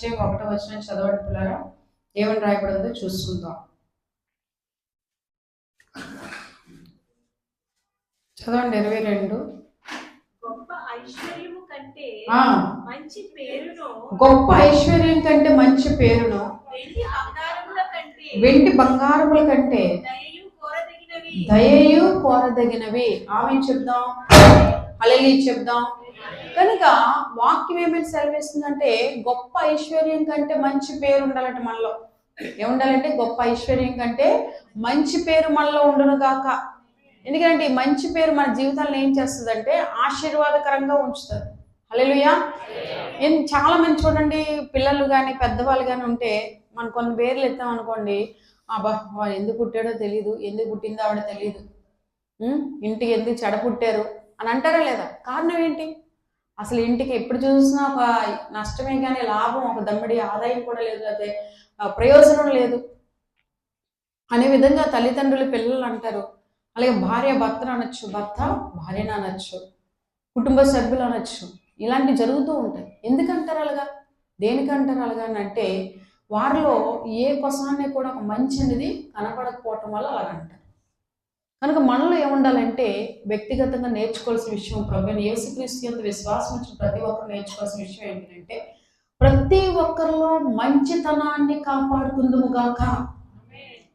22 చదవండి పిల్లరా. ఏమని రాయబడిందో చూసుకుందాం. చదవండి. 22. గొప్ప ఐశ్వర్యం కంటే మంచి పేరును వెండి బంగారముల కంటే దయయు కోరదగినవి. ఆమె చెప్దాం, హల్లెలూయా చెప్దాం. కనుక వాక్యం ఏమైనా సెలవిస్తుందంటే గొప్ప ఐశ్వర్యం కంటే మంచి పేరు ఉండాలంటే మనలో. ఏముండాలంటే గొప్ప ఐశ్వర్యం కంటే మంచి పేరు మనలో ఉండును గాక. ఎందుకంటే ఈ మంచి పేరు మన జీవితాలను ఏం చేస్తుందంటే ఆశీర్వాదకరంగా ఉంచుతుంది. హల్లెలూయా. చాలా మంది చూడండి, పిల్లలు కానీ పెద్దవాళ్ళు కానీ ఉంటే మనం కొన్ని పేర్లు ఎత్తాం అనుకోండి, అబ్బా వాడు ఎందుకు పుట్టాడో తెలియదు, ఎందుకు పుట్టిందో ఆవిడ తెలియదు, ఇంటికి ఎందుకు చెడ పుట్టారు అని అంటారా లేదా? కారణం ఏంటి? అసలు ఇంటికి ఎప్పుడు చూసినా ఒక నష్టమే కానీ లాభం, ఒక దమ్మిడి ఆదాయం కూడా లేదు, అదే ప్రయోజనం లేదు అనే విధంగా తల్లిదండ్రులు పిల్లలు అంటారు. అలాగే భార్య భర్తను అనొచ్చు, భర్త భార్యను అనొచ్చు, కుటుంబ సభ్యులు అనొచ్చు. ఇలాంటివి జరుగుతూ ఉంటాయి. ఎందుకంటారు అలాగా? దేనికంటారు అలాగా అని అంటే వారిలో ఏ కొసాన్ని కూడా ఒక మంచి అనేది కనపడకపోవటం వల్ల అలాగంటారు. కనుక మనలో ఏముండాలంటే వ్యక్తిగతంగా నేర్చుకోవాల్సిన విషయం, ప్రభువైన యేసుక్రీస్తు యందు విశ్వాసం వచ్చిన ప్రతి ఒక్కరు నేర్చుకోవాల్సిన విషయం ఏంటంటే ప్రతి ఒక్కరిలో మంచితనాన్ని కాపాడుకుందుము గాక.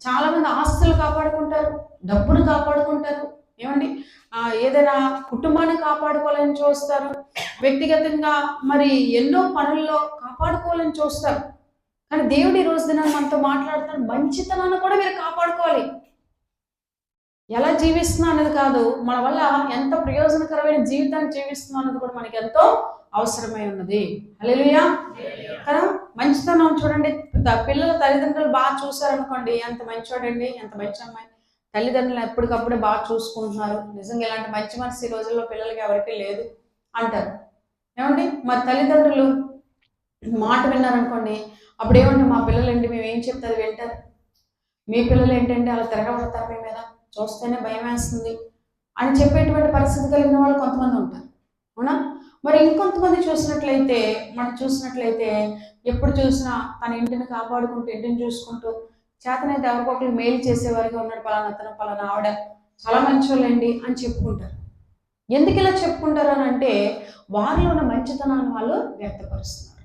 చాలా మంది ఆస్తులు కాపాడుకుంటారు, డబ్బును కాపాడుకుంటారు, ఏమండి ఏదైనా కుటుంబాన్ని కాపాడుకోవాలని చూస్తారు, వ్యక్తిగతంగా మరి ఎన్నో పనుల్లో కాపాడుకోవాలని చూస్తారు. కానీ దేవుడు ఈ రోజు దినాన్ని మనతో మాట్లాడుతాడు, మంచితనాన్ని కూడా మీరు కాపాడుకోవాలి. ఎలా జీవిస్తున్నా అనేది కాదు, మన వల్ల ఎంత ప్రయోజనకరమైన జీవితాన్ని జీవిస్తున్నా అనేది కూడా మనకి ఎంతో అవసరమై ఉన్నది. హల్లెలూయా. కదా, మంచితనం చూడండి. పిల్లల తల్లిదండ్రులు బాగా చూసారనుకోండి, ఎంత మంచివాడండి, ఎంత మంచి అమ్మాయి, తల్లిదండ్రులు ఎప్పటికప్పుడు బాగా చూసుకుంటున్నారు, నిజంగా ఇలాంటి మంచి మనసు ఈ రోజుల్లో పిల్లలకి ఎవరికీ లేదు అంటారు. ఏమండి మరి తల్లిదండ్రులు మాట విన్నారనుకోండి, అప్పుడు ఏమంటే మా పిల్లలు ఏంటి, మేము ఏం చెప్తే అది వింటారు, మీ పిల్లలు ఏంటంటే అలా తిరగబడతారు, మీ మీద చూస్తేనే భయం వేస్తుంది అని చెప్పేటువంటి పరిస్థితి కలిగిన వాళ్ళు కొంతమంది ఉంటారు. అవునా? మరి ఇంకొంతమంది చూసినట్లయితే ఎప్పుడు చూసినా తన ఇంటిని కాపాడుకుంటూ, ఇంటిని చూసుకుంటూ, చేతనైతే ఎవరికొకరు మేలు చేసేవారిగా ఉన్నాడు, పలానా అతను పలానా ఆవిడ చాలా మంచోళ్ళండి అని చెప్పుకుంటారు. ఎందుకు ఇలా చెప్పుకుంటారు అని అంటే వారిలో ఉన్న మంచితనాన్ని వాళ్ళు వ్యక్తపరుస్తున్నారు.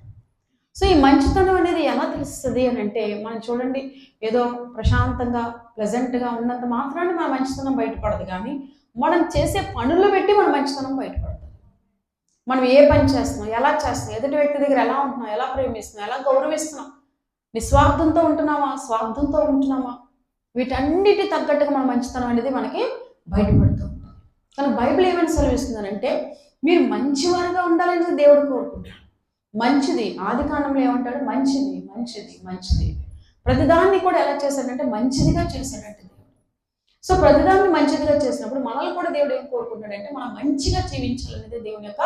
సో ఈ మంచితనం అనేది ఎలా తెలుస్తుంది అని అంటే మనం చూడండి, ఏదో ప్రశాంతంగా ప్లెజెంట్గా ఉన్నంత మాత్రాన్ని మన మంచితనం బయటపడదు, కానీ మనం చేసే పనులు పెట్టి మన మంచితనం బయటపడుతుంది. మనం ఏ పని చేస్తున్నాం, ఎలా చేస్తున్నాం, ఎదుటి వ్యక్తి దగ్గర ఎలా ఉంటున్నాం, ఎలా ప్రేమిస్తున్నాం, ఎలా గౌరవిస్తున్నాం, నిస్వార్థంతో ఉంటున్నామా, స్వార్థంతో ఉంటున్నామా, వీటన్నిటి తగ్గట్టుగా మన మంచితనం అనేది మనకి బయటపడుతూ ఉంటుంది. కానీ బైబిల్ ఏమైనా సెలవిస్తుందనంటే మీరు మంచివారుగా ఉండాలని దేవుడు కోరుకుంటాడు. మంచిది, ఆది కాండంలో ఏమంటాడు, మంచిది మంచిది మంచిది. ప్రతిదాన్ని కూడా ఎలా చేశాడంటే మంచిదిగా చేశాడంటే దేవుడు. సో ప్రతిదాన్ని మంచిదిగా చేసినప్పుడు మనల్ని కూడా దేవుడు ఏం కోరుకుంటాడంటే మనం మంచిగా జీవించాలనేది దేవుని యొక్క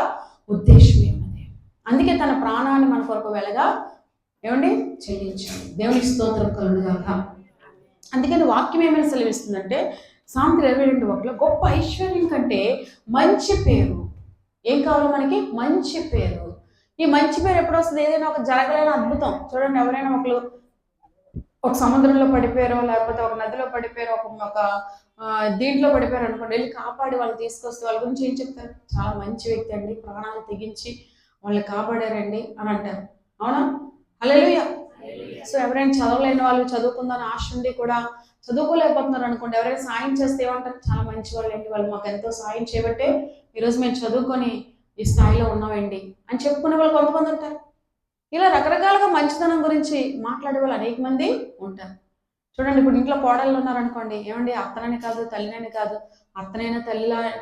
ఉద్దేశం ఉన్నది. అందుకే తన ప్రాణాన్ని మన కొరకు వెలగా ఏమండి చెల్లించాడు. దేవునికి స్తోత్రం కలుగును గాక. అందుకని వాక్యం ఏమైనా సెలవిస్తుందంటే సామెతలు 22:1 గొప్ప ఐశ్వర్యం కంటే మంచి పేరు. ఏం కావాలి మనకి? మంచి పేరు. ఈ మంచి పేరు ఎప్పుడు వస్తుంది? ఏదైనా ఒక జరగలేని అద్భుతం చూడండి, ఎవరైనా ఒక సముద్రంలో పడిపోయారో, లేకపోతే ఒక నదిలో పడిపోయారో, ఒక దీంట్లో పడిపోయారు అనుకోండి, వెళ్ళి కాపాడి వాళ్ళు తీసుకొస్తే వాళ్ళ గురించి ఏం చెప్తారు? చాలా మంచి వ్యక్తి అండి, ప్రాణాలు తెగించి వాళ్ళని కాపాడారండి అని అంటారు. అవునా? హల్లెలూయా. సో ఎవరైనా చదవలేని వాళ్ళు, చదువుకుందని ఆశ ఉండి కూడా చదువుకోలేకపోతున్నారు అనుకోండి, ఎవరైనా సాయం చేస్తే ఏమంటారు? చాలా మంచి వాళ్ళు అండి, వాళ్ళు మాకు ఎంతో సాయం చేయబట్టే ఈరోజు మేము చదువుకొని ఈ స్థాయిలో ఉన్నామండి అని చెప్పుకునే వాళ్ళు కొంతమంది ఉంటారు. ఇలా రకరకాలుగా మంచితనం గురించి మాట్లాడే వాళ్ళు అనేక మంది ఉంటారు. చూడండి, ఇప్పుడు ఇంట్లో కోడళ్ళు ఉన్నారనుకోండి, ఏమండి అత్తనని కాదు తల్లినని కాదు, అత్తనైనా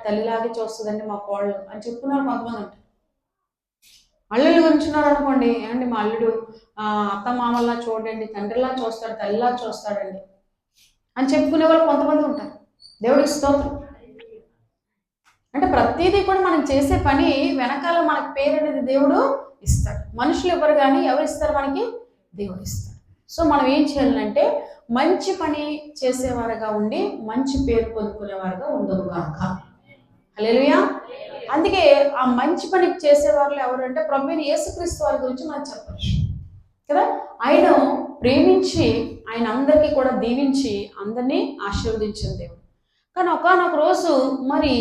తల్లిలాగే చూస్తుందండి మా కోడలు అని చెప్పుకునే వాళ్ళు కొంతమంది ఉంటారు. అల్లుళ్ళు గురించి ఉన్నారు అనుకోండి, ఏమండి మా అల్లుడు అత్త మామల్లా చూడండి, తండ్రిలా చూస్తాడు, తల్లిలా చూస్తాడండి అని చెప్పుకునే వాళ్ళు కొంతమంది ఉంటారు. దేవుడికి స్తోత్రం. అంటే ప్రతిదీ కూడా మనం చేసే పని వెనకాల మనకు పేరు అనేది దేవుడు ఇస్తాడు. మనుషులు ఎవరు కానీ ఎవరు ఇస్తారు? మనకి దేవుడు ఇస్తాడు. సో మనం ఏం చేయాలంటే మంచి పని చేసేవారుగా ఉండి మంచి పేరు పొందుకునేవారుగా ఉండదు కాక. హల్లెలూయా. అందుకే ఆ మంచి పని చేసేవారు ఎవరు అంటే ప్రభువైన యేసుక్రీస్తు వారి గురించి మనం చెప్పచ్చు. కదా. ఆయన ప్రేమించి ఆయన అందరికీ కూడా దీవించి అందరినీ ఆశీర్వదించిన దేవుడు. కానీ ఒకానొక రోజు మరి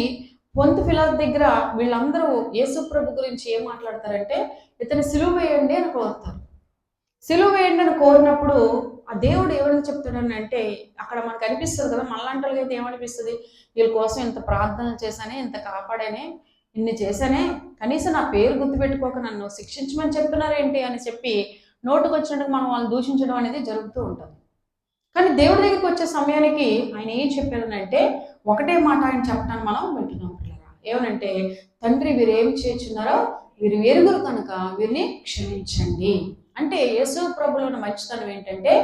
పొంతు పిలాతు దగ్గర వీళ్ళందరూ యేసు ప్రభు గురించి ఏం మాట్లాడతారంటే, ఇతను సిలువ వేయండి అని కోరుతారు. సిలువ వేయండి అని కోరినప్పుడు ఆ దేవుడు ఏమని చెప్తాడని అంటే, అక్కడ మనకు అనిపిస్తుంది కదా, మనలాంటి అయితే ఏమనిపిస్తుంది, వీళ్ళ కోసం ఇంత ప్రార్థనలు చేశానే, ఇంత కాపాడానే, ఇన్ని చేశానే, కనీసం నా పేరు గుర్తుపెట్టుకోక నన్ను శిక్షించమని చెప్తున్నారేంటి అని చెప్పి నోటుకు వచ్చినట్టుగా మనం వాళ్ళని దూషించడం అనేది జరుగుతూ ఉంటుంది. కానీ దేవుడి దగ్గరికి వచ్చే సమయానికి ఆయన ఏం చెప్పారనంటే, ఒకటే మాట ఆయన చెప్పడానికి మనం వింటున్నాం పిల్లరా. ఏమనంటే, తండ్రి వీరు ఏం చేస్తున్నారో వీరు ఎరుగురు కనుక వీరిని క్షమించండి. అంటే యేసు ప్రభులో ఉన్న మంచితనం ఏంటంటే,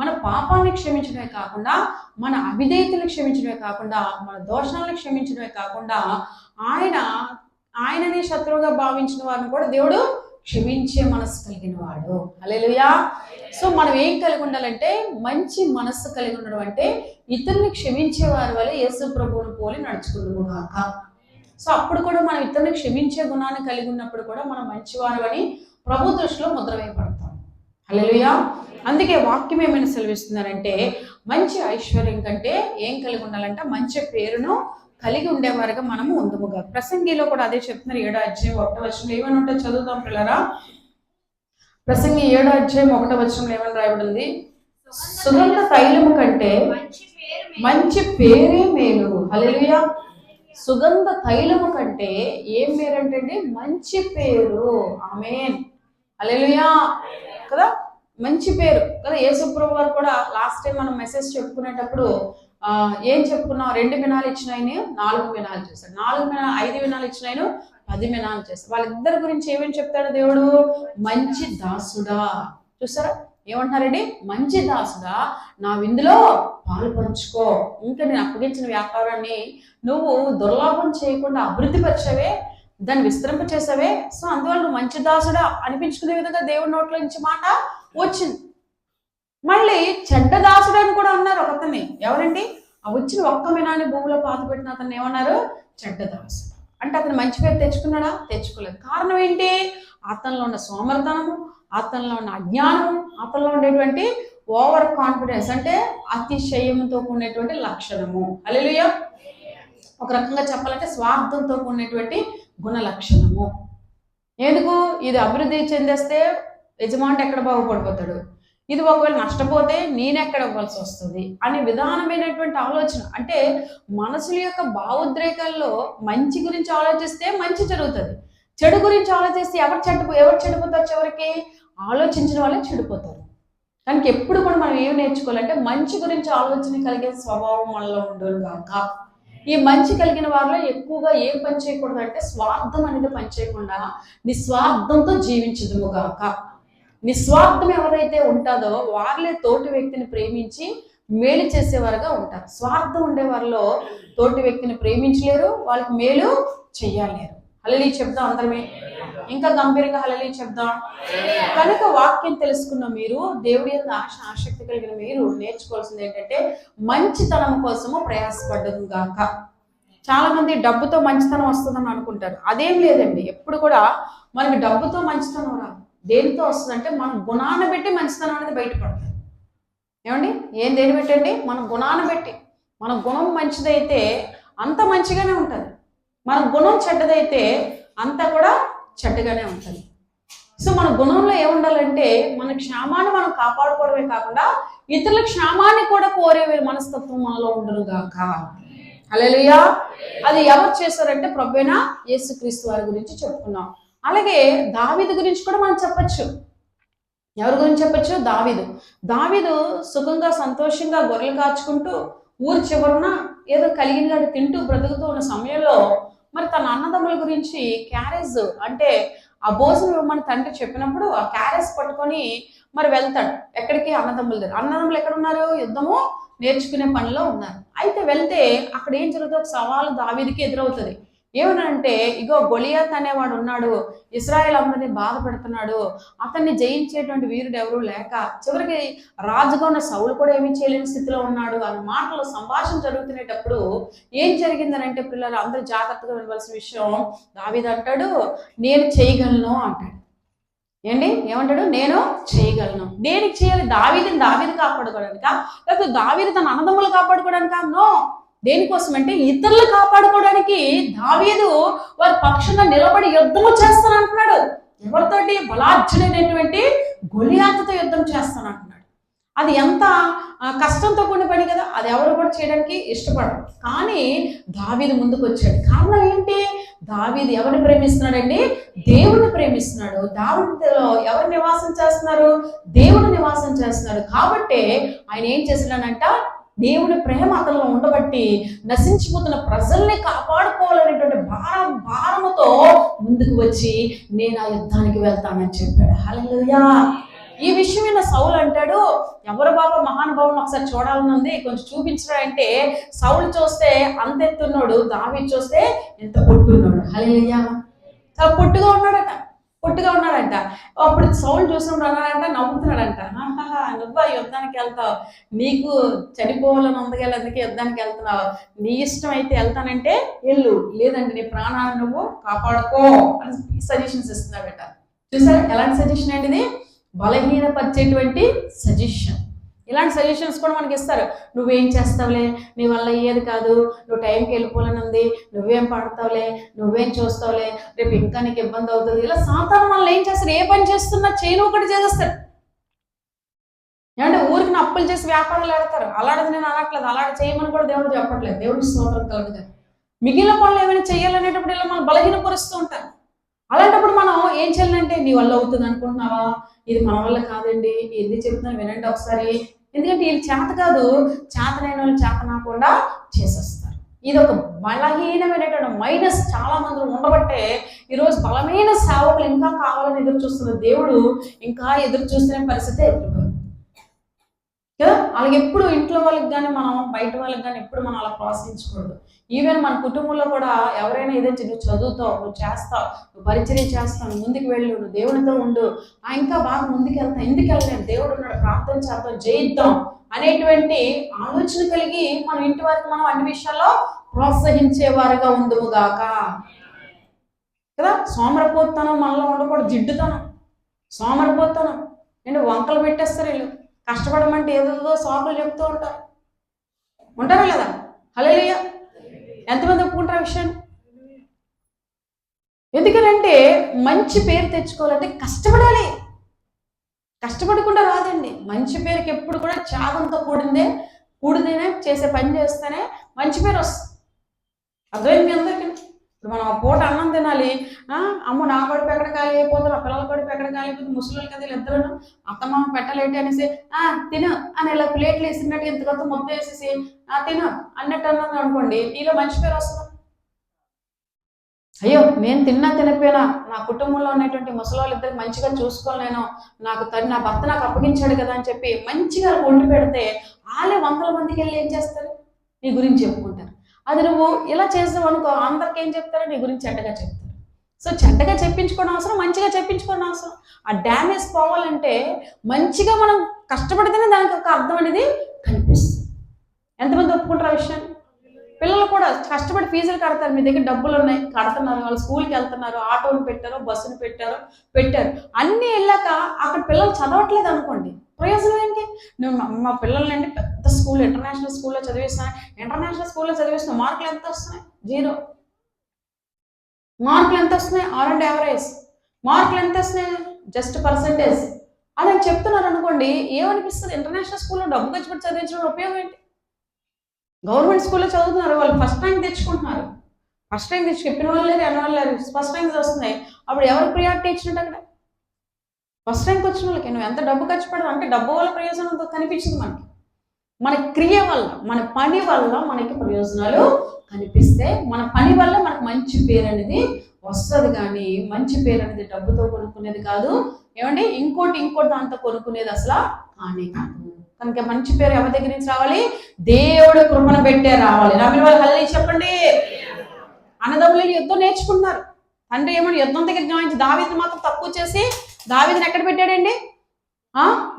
మన పాపాన్ని క్షమించడమే కాకుండా, మన అవిధేయతను క్షమించడమే కాకుండా, మన దోషాలను క్షమించడమే కాకుండా, ఆయనని శత్రువుగా భావించిన వారిని కూడా దేవుడు క్షమించే మనస్సు కలిగిన వాడు. హల్లెలూయా. సో మనం ఏం కలిగి ఉండాలంటే, మంచి మనస్సు కలిగి ఉండడం అంటే ఇతరుని క్షమించే వారి వల్ల యేసు ప్రభువును పోలి నడుచుకుందాము కాక. సో అప్పుడు కూడా మనం ఇతరుని క్షమించే గుణాన్ని కలిగి ఉన్నప్పుడు కూడా మనం మంచివారు అని ప్రభు దృష్టిలో ముద్ర వేయబడతాం. హల్లెలూయా. అందుకే వాక్యం ఏమైనా సెలవిస్తున్నారంటే, మంచి ఐశ్వర్యం కంటే ఏం కలిగి ఉండాలంటే మంచి పేరును కలిగి ఉండేవారుగా మనము ఉందముగా. ప్రసంగిలో కూడా అదే చెప్తున్నారు. 7వ అధ్యాయం 1వ వచనం ఏమని ఉంటే చదువుతాం పిల్లరా. ప్రసంగి 7వ అధ్యాయం 1వ వచనంలో ఏమని రాయబడింది, సుగంధ తైలము కంటే మంచి పేరే మేలు. హల్లెలూయా. సుగంధ తైలము కంటే ఏం మేలంటే మంచి పేరు. ఆమేన్. హల్లెలూయా కదా. మంచి పేరు కదా. యేసు ప్రభు వారు కూడా లాస్ట్ టైం మనం మెసేజ్ చెప్పుకునేటప్పుడు ఏం చెప్పుకున్నాం, 2 మినాలు ఇచ్చిన ఆయన 4 మినాలు చేశాడు, 5 మినాలు ఇచ్చిన ఆయన 10 మినాలు చేశాడు. వాళ్ళిద్దరి గురించి ఏమేమి చెప్తాడు దేవుడు, మంచి దాసుడా. చూసారా ఏమంటున్నారండి, మంచి దాసుడా నా విందులో పాలు పంచుకో. ఇంకా నేను అప్పగించిన వ్యాపారాన్ని నువ్వు దుర్లాభం చేయకుండా అభివృద్ధి పరిచావే, దాన్ని విస్తరింప చేసావే. సో అందువల్ల నువ్వు మంచి దాసుడా అనిపించుకునే విధంగా దేవుడి నోట్లో నుంచి మాట వచ్చింది. మళ్ళీ చెడ్డ దాసుడు అని కూడా అన్నారు ఒకతన్ని. ఎవరండి, ఆ వచ్చిన ఒక్క మినాన్ని భూమిలో పాత పెట్టిన అతన్ని ఏమన్నారు, చెడ్డ దాసుడు. అంటే అతను మంచి పేరు తెచ్చుకున్నాడా, తెచ్చుకోలేదు. కారణం ఏంటి, అతనిలో ఉన్న సోమర్తనము, అతనిలో ఉన్న అజ్ఞానము, అతనిలో ఉండేటువంటి ఓవర్ కాన్ఫిడెన్స్, అంటే అతిశయంతో కూడినటువంటి లక్షణము. హల్లెలూయా. ఒక రకంగా చెప్పాలంటే స్వార్థంతో కూడినటువంటి గుణ లక్షణము. ఎందుకు, ఇది అభివృద్ధి చెందేస్తే యజమాని ఎక్కడ బాగుపడిపోతాడు, ఇది ఒకవేళ నష్టపోతే నేనెక్కడ ఇవ్వాల్సి వస్తుంది అనే విధానమైనటువంటి ఆలోచన. అంటే మనసుల యొక్క భావోద్రేకాల్లో మంచి గురించి ఆలోచిస్తే మంచి జరుగుతుంది, చెడు గురించి ఆలోచిస్తే ఎవరు చెడిపోతారు, చివరికి ఆలోచించిన వాళ్ళే చెడిపోతారు. కనుక ఎప్పుడు కూడా మనం ఏమి నేర్చుకోవాలంటే, మంచి గురించి ఆలోచన కలిగే స్వభావం మనలో ఉండదు కాక. ఈ మంచి కలిగిన వారిలో ఎక్కువగా ఏం పని చేయకూడదు అంటే, స్వార్థం అనేది పని చేయకుండా నిస్వార్థంతో జీవించదుము కాక. నిస్వార్థం ఎవరైతే ఉంటుందో వారిలే తోటి వ్యక్తిని ప్రేమించి మేలు చేసేవారుగా ఉంటారు. స్వార్థం ఉండేవారిలో తోటి వ్యక్తిని ప్రేమించలేరు, వాళ్ళకి మేలు చెయ్యలేరు. హల్లెలూయా చెప్దాం అందరమే, ఇంకా గంభీరంగా హల్లెలూయా చెప్దాం. కనుక వాక్యం తెలుసుకున్న మీరు, దేవుడి యొక్క ఆసక్తి కలిగిన మీరు నేర్చుకోవాల్సింది ఏంటంటే, మంచితనం కోసము ప్రయాసపడ్డదు గాక. చాలా మంది డబ్బుతో మంచితనం వస్తుందని అనుకుంటారు. అదేం లేదండి. ఎప్పుడు కూడా మనకి డబ్బుతో మంచితనం రాదు. దేనితో వస్తుందంటే, మన గుణాన్ని బట్టి మంచితనం అనేది బయటపడుతుంది. ఏమండి, దేని పెట్టండి, మన గుణాన్ని బట్టి. మన గుణం మంచిదైతే అంత మంచిగానే ఉంటుంది, మన గుణం చెడ్డదైతే అంతా కూడా చెడ్డగానే ఉంటుంది. సో మన గుణంలో ఏముండాలంటే, మన క్షేమాన్ని మనం కాపాడుకోవడమే కాకుండా ఇతరుల క్షేమాన్ని కూడా కోరే మనస్తత్వం మనలో ఉండను గాక. హల్లెలూయా. అది ఎవరు చేశారంటే, ప్రభువైన యేసుక్రీస్తు వారి గురించి చెప్పుకున్నాం. అలాగే దావీదు గురించి కూడా మనం చెప్పచ్చు. ఎవరి గురించి చెప్పచ్చు, దావీదు సుఖంగా సంతోషంగా గొర్రెలు కాచుకుంటూ ఊరి చివరన ఏదో కలిగిన తింటూ బ్రతుకుతూ ఉన్న సమయంలో మరి తన అన్నదమ్ముల గురించి క్యారేజ్, అంటే ఆ భోజనం ఇవ్వమని తండ్రి చెప్పినప్పుడు ఆ క్యారేజ్ పట్టుకొని మరి వెళ్తాడు. ఎక్కడికి, అన్నదమ్ముల దగ్గర. అన్నదమ్ములు ఎక్కడ ఉన్నారు, యుద్ధము నేర్చుకునే పనిలో ఉన్నారు. అయితే వెళ్తే అక్కడ ఏం జరుగుతుంది, ఒక సవాలు దావీదుకి ఎదురవుతుంది. ఏమనంటే, ఇగో గొలియాత్ అనేవాడు ఉన్నాడు, ఇశ్రాయేల్ అందరినీ బాధ పెడుతున్నాడు, అతన్ని జయించేటువంటి వీరుడు ఎవరు లేక చివరికి రాజుగా ఉన్న సౌలు కూడా ఏమీ చేయలేని స్థితిలో ఉన్నాడు అనే మాటలు సంభాషణ జరుగుతునేటప్పుడు ఏం జరిగిందనంటే, పిల్లలు అందరూ జాగ్రత్తగా వినవలసిన విషయం, దావీదు అంటాడు, నేను చేయగలను అంటాడు. ఏంటి ఏమంటాడు? నేను చేయగలను. దేనికి చేయాలి? దావీదు కాపాడుకోవడానికా, లేకపోతే దావీదు తన అన్నదమ్ములు కాపాడుకోవడానికా? నో. దేనికోసం అంటే ఇతరులు కాపాడుకోవడానికి దావీదు వారి పక్షంగా నిలబడి యుద్ధము చేస్తానంటున్నాడు. ఎవరితోటి? బలార్జునైనటువంటి గొలియాతుతో యుద్ధం చేస్తానంటున్నాడు. అది ఎంత కష్టంతో కూడిన పని కదా, అది ఎవరు కూడా చేయడానికి ఇష్టపడరు. కానీ దావీదు ముందుకు వచ్చాడు. కారణం ఏంటి? దావీదు ఎవరిని ప్రేమిస్తున్నాడండి? దేవుడిని ప్రేమిస్తున్నాడు. దావీదులో ఎవరు నివాసం చేస్తున్నారు? దేవుడు నివాసం చేస్తున్నాడు. కాబట్టి ఆయన ఏం చేస్తున్నాడంట? దేవుడి ప్రేమ అతనిలో ఉండబట్టి నశించిపోతున్న ప్రజల్ని కాపాడుకోవాలనేటువంటి భారముతో ముందుకు వచ్చి నేను ఆ యుద్ధానికి వెళ్తానని చెప్పాడు. హల్లెలూయా. ఈ విషయమైన సౌలు అంటాడు, ఎవరు బాబా మహానుభావుని ఒకసారి చూడాలని ఉంది, కొంచెం చూపించడం అంటే, సౌలు చూస్తే అంత ఎత్తున్నాడు, దావీదు చూస్తే ఎంత పొట్టున్నాడు. హల్లెలూయా. చాలా పొట్టుగా ఉన్నాడంట. అప్పుడు సౌలు చూసినప్పుడు అన్నాడంట, నవ్వుతున్నాడంట, నువ్వు యుద్ధానికి వెళ్తావు, నీకు చనిపోవాలని ఉంది కదా, అందుకే యుద్ధానికి వెళ్తున్నావు, నీ ఇష్టం అయితే వెళ్తానంటే వెళ్ళు, లేదంటే నీ ప్రాణాలను నువ్వు కాపాడుకో అని సజెషన్స్ ఇస్తున్నాడట. చూసారా ఎలాంటి సజెషన్ అండి ఇది? బలహీనపరిచేటువంటి సజెషన్. ఇలాంటి సజెషన్స్ కూడా మనకి ఇస్తారు. నువ్వేం చేస్తావులే, నీ వల్ల అయ్యేది కాదు, నువ్వు టైంకి వెళ్ళిపోలేని ఉంది, నువ్వేం పడతావులే, నువ్వేం చూస్తావులే, రేపు ఇంకా నీకు ఇబ్బంది అవుతుంది. ఇలా సాధారణ మనల్ని ఏం చేస్తారు? ఏ పని చేస్తున్నా చేయను ఒకటి చేసేస్తారు. ఏమంటే ఊరికి అప్పులు చేసి వ్యాపారాలు ఆడతారు. అలాంటిది నేను అనట్లేదు, అలాంటి చేయమని కూడా దేవుడు చెప్పట్లేదు. దేవుడికి స్తోత్రం కలుగుతుంది. మిగిలిన పనులు ఏమైనా చేయాలనేటప్పుడు ఇలా మనం బలహీనపరుస్తూ ఉంటారు. అలాంటప్పుడు మనం ఏం చేయాలంటే, నీ వల్ల అవుతుంది అనుకుంటున్నావా? ఇది మన వల్ల కాదండి, ఎందుకు చెప్తున్నాను వినండి ఒకసారి. ఎందుకంటే వీళ్ళు చేత కాదు, చేతనైన వాళ్ళు చేత నాకుండా చేసేస్తారు. ఇది ఒక బలహీనమైనటువంటి మైనస్ చాలా మంది ఉండబట్టే ఈరోజు బలమైన సేవకులు ఇంకా కావాలని ఎదురు చూస్తున్న దేవుడు ఇంకా ఎదురు చూస్తున్న పరిస్థితి ఎదుర్కొంది కదా. అలాగే ఎప్పుడు ఇంట్లో వాళ్ళకి కానీ మనం బయట వాళ్ళకి కానీ ఎప్పుడు మనం అలా ప్రోత్సహించకూడదు. ఈవెన్ మన కుటుంబంలో కూడా ఎవరైనా ఏదైతే నువ్వు చదువుతావు, నువ్వు చేస్తావు, నువ్వు పరిచర్య చేస్తావు, నువ్వు ముందుకు వెళ్ళు, నువ్వు దేవునితో ఉండు, ఇంకా బాగా ముందుకు వెళ్తావు, ఎందుకు వెళ్ళలేను, దేవుడు ఉన్నాడు, ప్రార్థన చేద్దాం, జయిద్దాం అనేటువంటి ఆలోచన కలిగి మన ఇంటి వారికి మనం అన్ని విషయాల్లో ప్రోత్సహించేవారుగా ఉందుముగాక కదా. సోమరపోతనం మనలో ఉండకూడదు, జిడ్డుతనం, సోమరపోతనం. నేను వంకలు పెట్టేస్తారు వీళ్ళు, కష్టపడమంటే ఏదో సాకులు చెప్తూ ఉంటారా లేదా? హల్లెలూయా. ఎంతమంది ఒప్పుకుంటారు ఆ విషయాన్ని? ఎందుకనంటే మంచి పేరు తెచ్చుకోవాలంటే కష్టపడాలి. కష్టపడకుండా రాదండి. మంచి పేరుకి ఎప్పుడు కూడా త్యాగంతో కూడిదేనే చేసే పని చేస్తేనే మంచి పేరు వస్తుంది. అర్థమైంది మీ అందరికీ? ఇప్పుడు మనం ఆ పూట అన్నం తినాలి, అమ్మ నా కడుపు ఎక్కడ ఖాళీ అయిపోతుంది, నా పిల్లల కడుపు ఎక్కడ ఖాళీ అయిపోతుంది, ముసలి కదా ఇద్దరు అత్తమ్మ పెట్టలేటి అనేసి తిను అని ఇలా ప్లేట్లు వేసినట్టు ఇంతకంత మొత్తం వేసేసి తిను అన్నట్టు అన్నది అనుకోండి, నీలో మంచి పేరు వస్తుంది. అయ్యో నేను తినకపోయినా నా కుటుంబంలో ఉన్నటువంటి ముసలి వాళ్ళిద్దరికి మంచిగా చూసుకోలేను, నా భర్త నాకు అప్పగించాడు కదా అని చెప్పి మంచిగా వండి పెడితే వాళ్ళే 100 మందికి వెళ్ళి ఏం చేస్తారు? నీ గురించి చెప్పుకుంటారు. అది నువ్వు ఇలా చేసావు అనుకో, అందరికి ఏం చెప్తారో నీ గురించి చెడ్డగా చెప్తారు. సో చెడ్డగా చెప్పించుకోవడం అవసరం, మంచిగా చెప్పించుకోవడం అవసరం. ఆ డ్యామేజ్ పోవాలంటే మంచిగా మనం కష్టపడితేనే దానికి ఒక అర్థం అనేది కనిపిస్తుంది. ఎంతమంది ఒప్పుకుంటారు ఆ విషయాన్ని? పిల్లలు కూడా కష్టపడి ఫీజులు కడతారు, మీ దగ్గర డబ్బులు ఉన్నాయి కడుతున్నారు, వాళ్ళు స్కూల్కి వెళ్తున్నారు, ఆటోని పెట్టారు, బస్సును పెట్టారు అన్నీ వెళ్ళాక అక్కడ పిల్లలు చదవట్లేదు అనుకోండి, ప్రయోజనం ఏంటి? మా పిల్లల్ని పెద్ద స్కూల్ ఇంటర్నేషనల్ స్కూల్లో చదివిస్తున్నా మార్కులు ఎంత వస్తున్నాయి? 0. మార్కులు ఎంత వస్తున్నాయి? R and average. మార్కులు ఎంత వస్తున్నాయి? జస్ట్ పర్సంటేజ్ అని చెప్తున్నారు అనుకోండి, ఏమనిపిస్తుంది? ఇంటర్నేషనల్ స్కూల్లో డబ్బు ఖర్చు పెట్టి చదివించడం ఉపయోగం ఏంటి? గవర్నమెంట్ స్కూల్లో చదువుతున్నారు, వాళ్ళు ఫస్ట్ ర్యాంక్ తెచ్చుకుంటున్నారు. ఫస్ట్ ర్యాంక్ తెచ్చి చెప్పిన వాళ్ళు లేరు, అన్న వాళ్ళు లేరు, ఫస్ట్ ర్యాంక్ వస్తున్నాయి. అప్పుడు ఎవరు ప్రియారిటీ ఇచ్చినట్టు? అక్కడ ఫస్ట్ ర్యాంక్ వచ్చిన వాళ్ళకి నువ్వు ఎంత డబ్బు ఖర్చు పెడతావు అంటే డబ్బు వల్ల ప్రయోజనం కనిపించింది మనకి. మన క్రియ వల్ల, మన పని వల్ల మనకి ప్రయోజనాలు కనిపిస్తే, మన పని వల్ల మనకు మంచి పేరు అనేది వస్తుంది. కానీ మంచి పేరు అనేది డబ్బుతో కొనుక్కునేది కాదు. ఏమండి ఇంకోటి దాంతో కొనుక్కునేది అసలు కానే కాదు. కనుక మంచి పేరు ఎవరి దగ్గర నుంచి రావాలి? దేవుడు కృపను పెట్టే రావాలి. నమ్మిన వాళ్ళు హల్లెలూయా చెప్పండి. అన్నదమ్ములు యుద్ధం నేర్చుకుంటున్నారు. తండ్రి ఏమని యుద్ధం దగ్గర గమనించి దావీదుని మాత్రం తక్కువ చేసి దావీదుని ఎక్కడ పెట్టాడండి?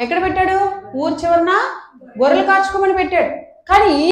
ఎక్కడ పెట్టాడు? ఊరు చివరన గొర్రెలు కాచుకోమని పెట్టాడు. కానీ